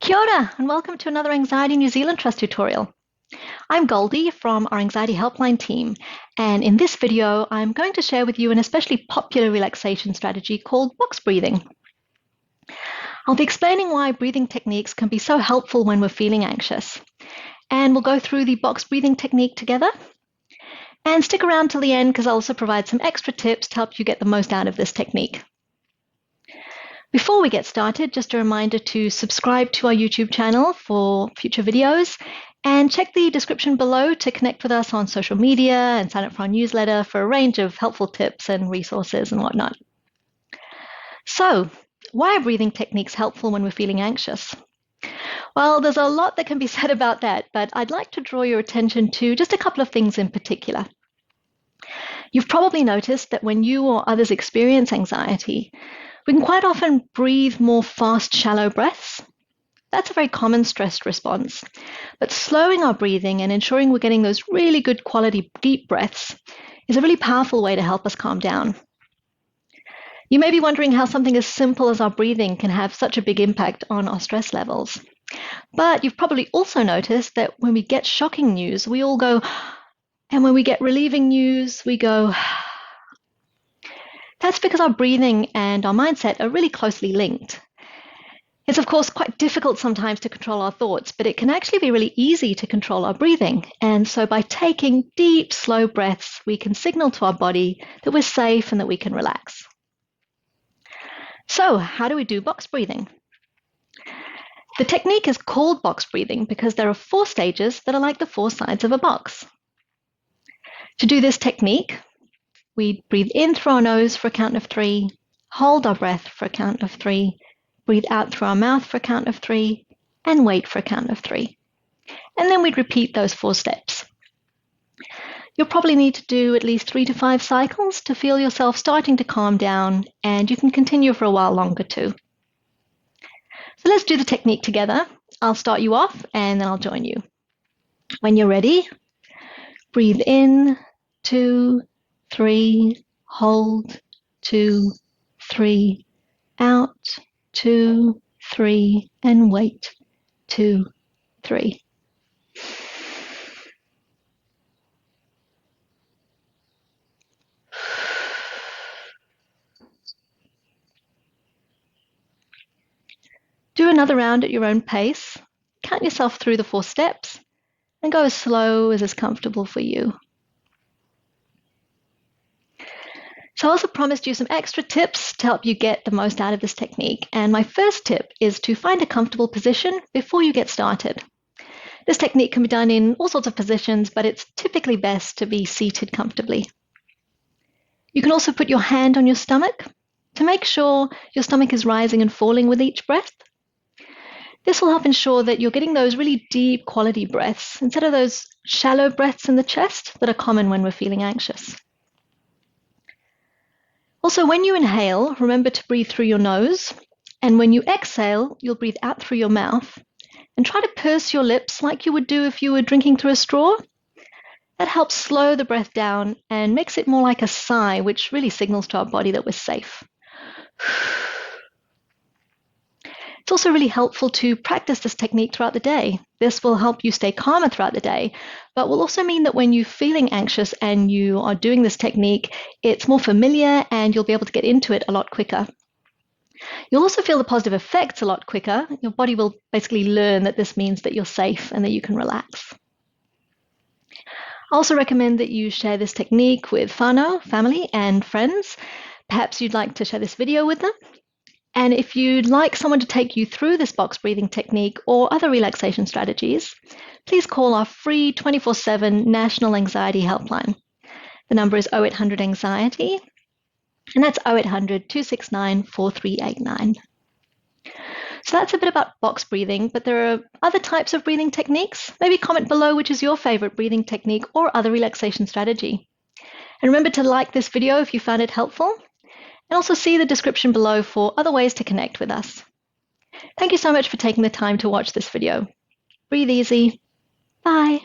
Kia ora, and welcome to another Anxiety New Zealand Trust tutorial. I'm Goldie from our Anxiety Helpline team, and in this video, I'm going to share with you an especially popular relaxation strategy called box breathing. I'll be explaining why breathing techniques can be so helpful when we're feeling anxious, and we'll go through the box breathing technique together. And stick around till the end because I'll also provide some extra tips to help you get the most out of this technique. Before we get started, just a reminder to subscribe to our YouTube channel for future videos and check the description below to connect with us on social media and sign up for our newsletter for a range of helpful tips and resources and whatnot. So, why are breathing techniques helpful when we're feeling anxious? Well, there's a lot that can be said about that, but I'd like to draw your attention to just a couple of things in particular. You've probably noticed that when you or others experience anxiety, we can quite often breathe more fast, shallow breaths. That's a very common stress response. But slowing our breathing and ensuring we're getting those really good quality deep breaths is a really powerful way to help us calm down. You may be wondering how something as simple as our breathing can have such a big impact on our stress levels. But you've probably also noticed that when we get shocking news, we all go, and when we get relieving news, we go. That's because our breathing and our mindset are really closely linked. It's of course quite difficult sometimes to control our thoughts, but it can actually be really easy to control our breathing. And so by taking deep, slow breaths, we can signal to our body that we're safe and that we can relax. So how do we do box breathing? The technique is called box breathing because there are 4 stages that are like the 4 sides of a box. To do this technique, we breathe in through our nose for a count of 3, hold our breath for a count of 3, breathe out through our mouth for a count of 3, and wait for a count of 3. And then we'd repeat those 4 steps. You'll probably need to do at least 3 to 5 cycles to feel yourself starting to calm down, and you can continue for a while longer too. So let's do the technique together. I'll start you off and then I'll join you. When you're ready, breathe in, 2, 3, hold, 2, 3, out, 2, 3, and wait, 2, 3. Do another round at your own pace. Count yourself through the 4 steps and go as slow as is comfortable for you. So I also promised you some extra tips to help you get the most out of this technique. And my first tip is to find a comfortable position before you get started. This technique can be done in all sorts of positions, but it's typically best to be seated comfortably. You can also put your hand on your stomach to make sure your stomach is rising and falling with each breath. This will help ensure that you're getting those really deep quality breaths instead of those shallow breaths in the chest that are common when we're feeling anxious. Also, when you inhale, remember to breathe through your nose, and when you exhale, you'll breathe out through your mouth, and try to purse your lips like you would do if you were drinking through a straw. That helps slow the breath down and makes it more like a sigh, which really signals to our body that we're safe. It's also really helpful to practice this technique throughout the day. This will help you stay calmer throughout the day, but will also mean that when you're feeling anxious and you are doing this technique, it's more familiar and you'll be able to get into it a lot quicker. You'll also feel the positive effects a lot quicker. Your body will basically learn that this means that you're safe and that you can relax. I also recommend that you share this technique with whānau, family, and friends. Perhaps you'd like to share this video with them. And if you'd like someone to take you through this box breathing technique or other relaxation strategies, please call our free 24/7 National Anxiety Helpline. The number is 0800 Anxiety, and that's 0800 269 4389. So that's a bit about box breathing, but there are other types of breathing techniques. Maybe comment below which is your favorite breathing technique or other relaxation strategy. And remember to like this video if you found it helpful. And also see the description below for other ways to connect with us. Thank you so much for taking the time to watch this video. Breathe easy. Bye.